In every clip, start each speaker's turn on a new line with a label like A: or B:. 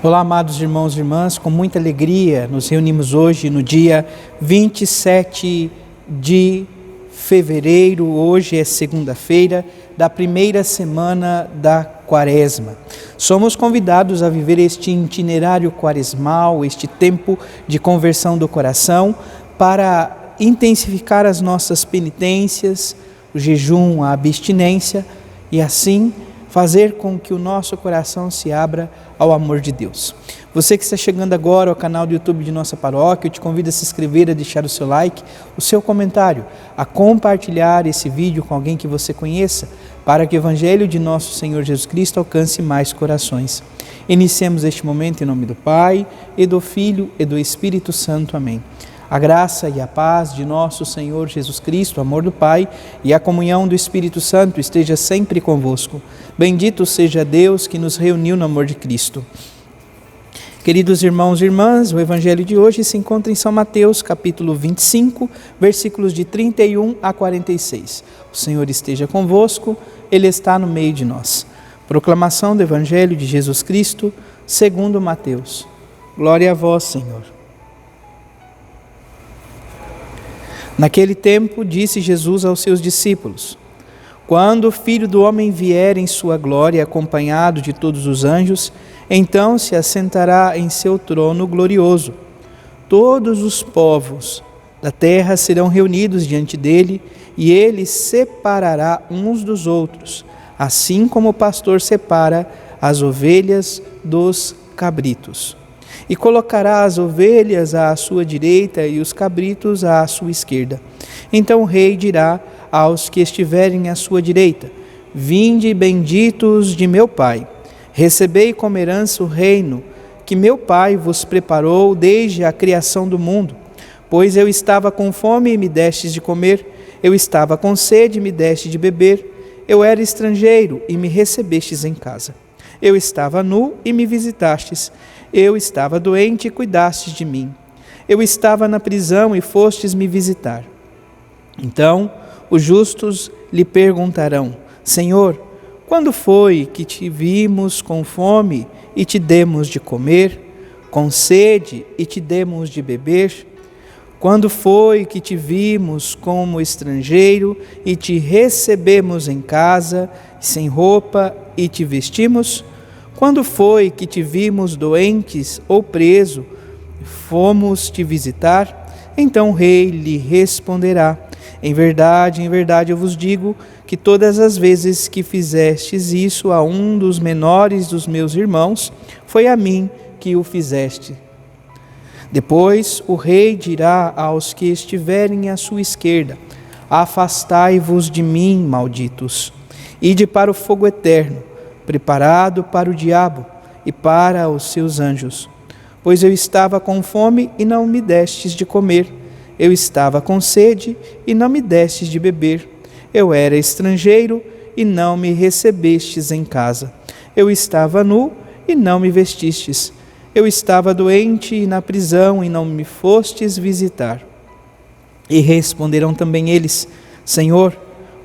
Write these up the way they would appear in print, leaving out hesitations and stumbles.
A: Olá, amados irmãos e irmãs, com muita alegria nos reunimos hoje no dia 27 de fevereiro, hoje é segunda-feira da primeira semana da Quaresma. Somos convidados a viver este itinerário quaresmal, este tempo de conversão do coração, para intensificar as nossas penitências, o jejum, a abstinência e assim fazer com que o nosso coração se abra ao amor de Deus. Você que está chegando agora ao canal do YouTube de nossa paróquia, eu te convido a se inscrever, a deixar o seu like, o seu comentário, a compartilhar esse vídeo com alguém que você conheça, para que o Evangelho de nosso Senhor Jesus Cristo alcance mais corações. Iniciemos este momento em nome do Pai, e do Filho, e do Espírito Santo. Amém. A graça e a paz de nosso Senhor Jesus Cristo, o amor do Pai e a comunhão do Espírito Santo esteja sempre convosco. Bendito seja Deus que nos reuniu no amor de Cristo. Queridos irmãos e irmãs, o Evangelho de hoje se encontra em São Mateus, capítulo 25, versículos de 31 a 46. O Senhor esteja convosco, Ele está no meio de nós. Proclamação do Evangelho de Jesus Cristo, segundo Mateus. Glória a vós, Senhor. Naquele tempo, disse Jesus aos seus discípulos: quando o Filho do Homem vier em sua glória, acompanhado de todos os anjos, então se assentará em seu trono glorioso. Todos os povos da terra serão reunidos diante dele, e ele separará uns dos outros, assim como o pastor separa as ovelhas dos cabritos. E colocará as ovelhas à sua direita e os cabritos à sua esquerda. Então o rei dirá aos que estiverem à sua direita: vinde, benditos de meu Pai, recebei como herança o reino que meu Pai vos preparou desde a criação do mundo. Pois eu estava com fome e me destes de comer, eu estava com sede e me deste de beber, eu era estrangeiro e me recebestes em casa. Eu estava nu e me visitastes, eu estava doente e cuidastes de mim. Eu estava na prisão e fostes me visitar. Então os justos lhe perguntarão: Senhor, quando foi que te vimos com fome e te demos de comer, com sede e te demos de beber? Quando foi que te vimos como estrangeiro e te recebemos em casa, sem roupa e te vestimos? Quando foi que te vimos doentes ou preso, fomos te visitar? Então o rei lhe responderá: em verdade eu vos digo que todas as vezes que fizestes isso a um dos menores dos meus irmãos, foi a mim que o fizeste. Depois o rei dirá aos que estiverem à sua esquerda: afastai-vos de mim, malditos, ide para o fogo eterno, preparado para o diabo e para os seus anjos. Pois eu estava com fome e não me destes de comer, eu estava com sede e não me destes de beber, eu era estrangeiro e não me recebestes em casa, eu estava nu e não me vestistes, eu estava doente e na prisão e não me fostes visitar. E responderão também eles: Senhor,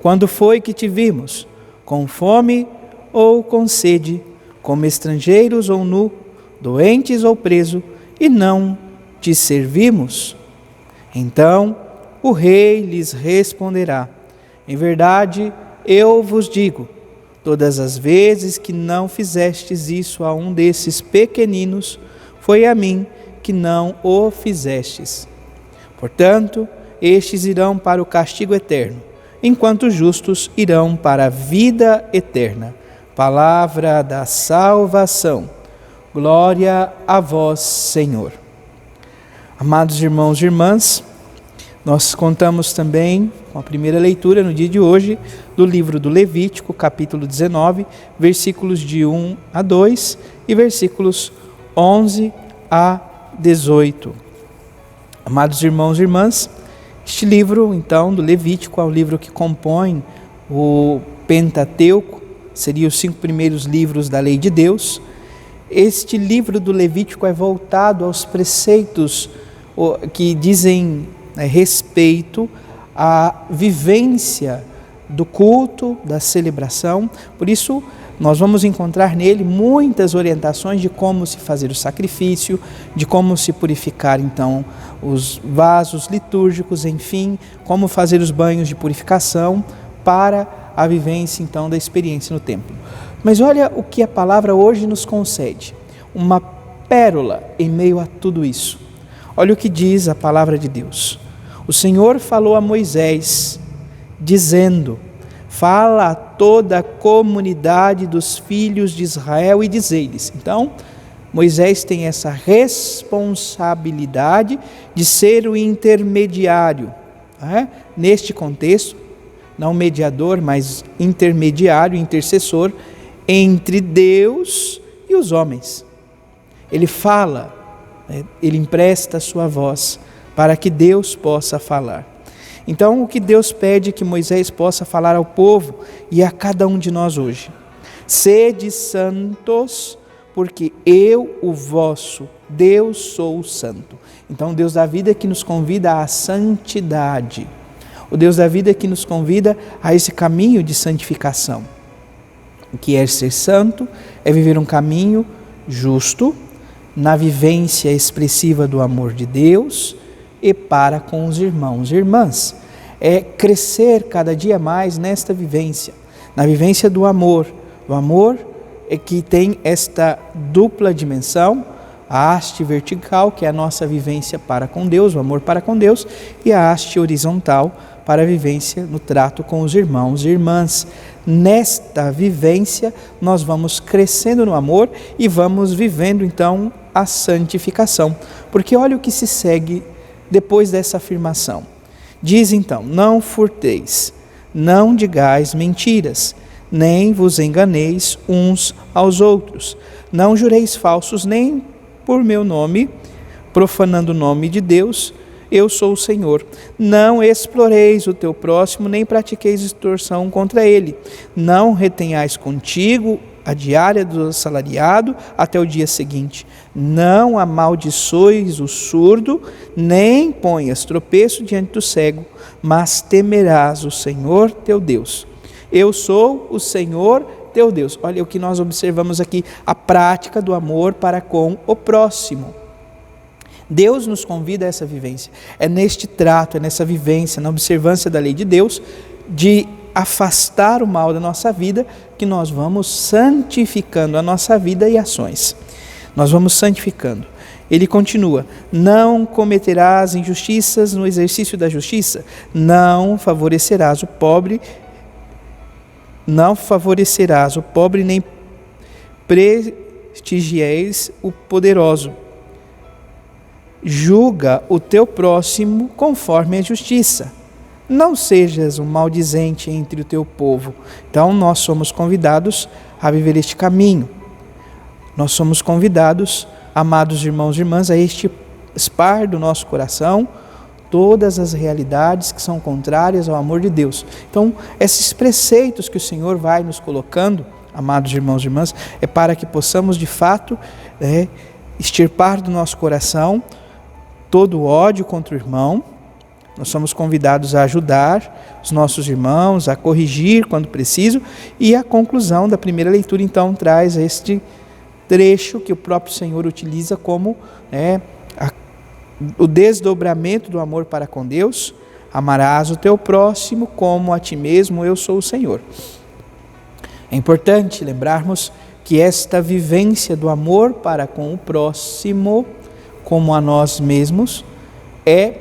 A: quando foi que te vimos com fome ou com sede, como estrangeiros ou nu, doentes ou preso, e não te servimos? Então o rei lhes responderá: em verdade eu vos digo, todas as vezes que não fizestes isso a um desses pequeninos, foi a mim que não o fizestes. Portanto, estes irão para o castigo eterno, enquanto os justos irão para a vida eterna. Palavra da salvação. Glória a vós, Senhor. Amados irmãos e irmãs, nós contamos também com a primeira leitura no dia de hoje do livro do Levítico, capítulo 19, versículos de 1 a 2 e versículos 11 a 18. Amados irmãos e irmãs, este livro, então, do Levítico é o livro que compõe o Pentateuco, seriam os 5 primeiros livros da lei de Deus. Este livro do Levítico é voltado aos preceitos que dizem respeito à vivência do culto, da celebração. Por isso, nós vamos encontrar nele muitas orientações de como se fazer o sacrifício, de como se purificar então os vasos litúrgicos, enfim, como fazer os banhos de purificação para a vivência então da experiência no templo. Mas olha o que a palavra hoje nos concede, uma pérola em meio a tudo isso. Olha o que diz a palavra de Deus. O Senhor falou a Moisés, dizendo: fala a toda a comunidade dos filhos de Israel e diz-lhes. Então, Moisés tem essa responsabilidade de ser o intermediário, neste contexto, não mediador, mas intermediário, intercessor, entre Deus e os homens. Ele fala, ele empresta a sua voz para que Deus possa falar. Então, o que Deus pede que Moisés possa falar ao povo e a cada um de nós hoje: sede santos, porque eu, o vosso Deus, sou santo. Então, Deus da vida que nos convida à santidade. O Deus da vida que nos convida a esse caminho de santificação. O que é ser santo é viver um caminho justo, na vivência expressiva do amor de Deus e para com os irmãos e irmãs. É crescer cada dia mais nesta vivência, na vivência do amor. O amor é que tem esta dupla dimensão, a haste vertical, que é a nossa vivência para com Deus, o amor para com Deus, e a haste horizontal para a vivência no trato com os irmãos e irmãs. Nesta vivência, nós vamos crescendo no amor e vamos vivendo então a santificação. Porque olha o que se segue depois dessa afirmação. Diz então: não furteis, não digais mentiras, nem vos enganeis uns aos outros. Não jureis falsos nem por meu nome, profanando o nome de Deus. Eu sou o Senhor. Não exploreis o teu próximo, nem pratiqueis extorsão contra ele. Não retenhais contigo a diária do assalariado até o dia seguinte. Não amaldiçoes o surdo, nem ponhas tropeço diante do cego, mas temerás o Senhor teu Deus. Eu sou o Senhor teu Deus. Olha o que nós observamos aqui, a prática do amor para com o próximo. Deus nos convida a essa vivência. É neste trato, é nessa vivência, na observância da lei de Deus, de afastar o mal da nossa vida, que nós vamos santificando a nossa vida e ações. Nós vamos santificando. Ele continua: não cometerás injustiças no exercício da justiça, não favorecerás o pobre, nem prestigieis o poderoso. Julga o teu próximo conforme a justiça. Não sejas um maldizente entre o teu povo. Então, nós somos convidados a viver este caminho. Nós somos convidados, amados irmãos e irmãs, a extirpar do nosso coração todas as realidades que são contrárias ao amor de Deus. Então, esses preceitos que o Senhor vai nos colocando, amados irmãos e irmãs, é para que possamos, de fato, extirpar do nosso coração todo o ódio contra o irmão. Nós somos convidados a ajudar os nossos irmãos, a corrigir quando preciso, e a conclusão da primeira leitura então traz este trecho que o próprio Senhor utiliza como o desdobramento do amor para com Deus. Amarás o teu próximo como a ti mesmo, eu sou o Senhor. É importante lembrarmos que esta vivência do amor para com o próximo, como a nós mesmos, é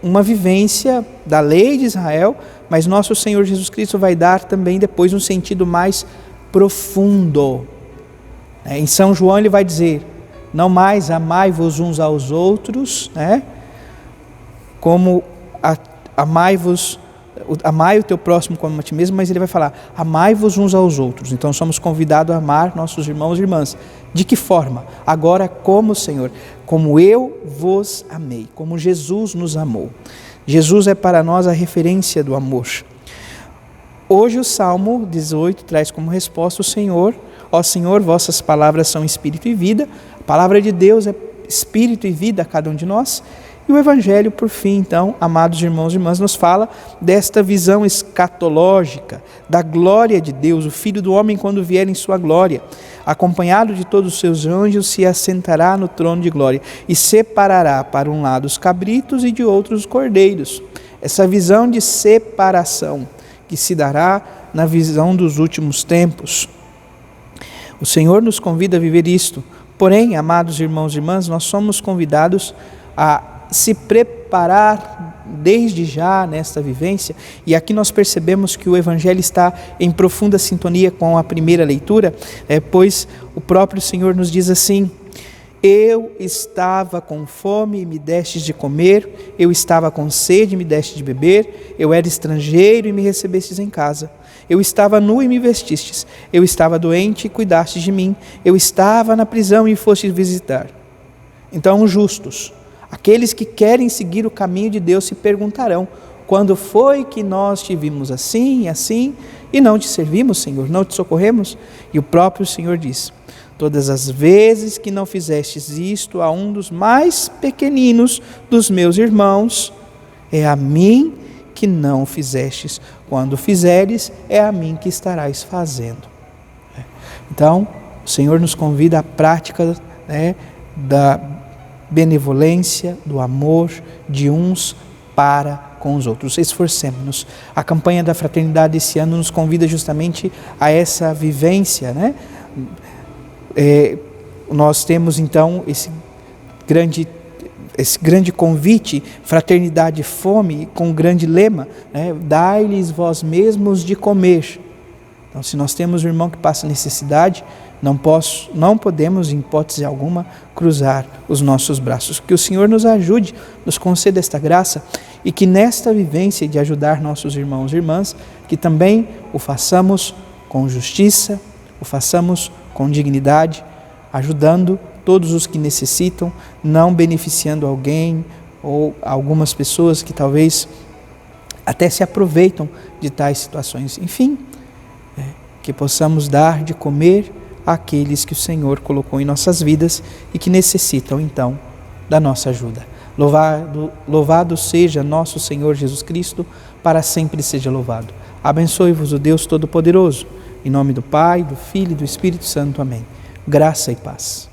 A: uma vivência da lei de Israel, mas nosso Senhor Jesus Cristo vai dar também depois um sentido mais profundo. Em São João ele vai dizer: não mais amai-vos uns aos outros, como amai o teu próximo como a ti mesmo, mas ele vai falar: amai-vos uns aos outros. Então somos convidados a amar nossos irmãos e irmãs. De que forma? Agora como o Senhor, como eu vos amei, como Jesus nos amou. Jesus é para nós a referência do amor. Hoje o Salmo 18 traz como resposta o Senhor: ó Senhor, vossas palavras são espírito e vida. A palavra de Deus é espírito e vida a cada um de nós. E o Evangelho, por fim, então, amados irmãos e irmãs, nos fala desta visão escatológica da glória de Deus. O Filho do Homem, quando vier em sua glória, acompanhado de todos os seus anjos, se assentará no trono de glória e separará para um lado os cabritos e de outros os cordeiros. Essa visão de separação que se dará na visão dos últimos tempos. O Senhor nos convida a viver isto. Porém, amados irmãos e irmãs, nós somos convidados a se preparar desde já nesta vivência, e aqui nós percebemos que o Evangelho está em profunda sintonia com a primeira leitura, pois o próprio Senhor nos diz assim: eu estava com fome e me destes de comer, eu estava com sede e me destes de beber, eu era estrangeiro e me recebestes em casa, eu estava nu e me vestistes, eu estava doente e cuidastes de mim, eu estava na prisão e fostes visitar. Então os justos, aqueles que querem seguir o caminho de Deus, se perguntarão: quando foi que nós te vimos assim e assim e não te servimos, Senhor, não te socorremos? E o próprio Senhor diz: todas as vezes que não fizestes isto a um dos mais pequeninos dos meus irmãos, é a mim que não fizestes. Quando fizeres, é a mim que estarás fazendo. Então, o Senhor nos convida à prática, da benevolência, do amor de uns para com os outros. Esforcemos-nos. A campanha da fraternidade esse ano nos convida justamente a essa vivência, nós temos então esse grande convite, fraternidade e fome, com um grande lema, dai-lhes vós mesmos de comer. Então, se nós temos um irmão que passa necessidade, não podemos, em hipótese alguma, cruzar os nossos braços. Que o Senhor nos ajude, nos conceda esta graça, e que nesta vivência de ajudar nossos irmãos e irmãs, que também o façamos com justiça, o façamos com dignidade, ajudando todos os que necessitam, não beneficiando alguém ou algumas pessoas que talvez até se aproveitam de tais situações. Enfim, que possamos dar de comer àqueles que o Senhor colocou em nossas vidas e que necessitam então da nossa ajuda. Louvado seja nosso Senhor Jesus Cristo, para sempre seja louvado. Abençoe-vos o Deus Todo-Poderoso, em nome do Pai, do Filho e do Espírito Santo. Amém. Graça e paz.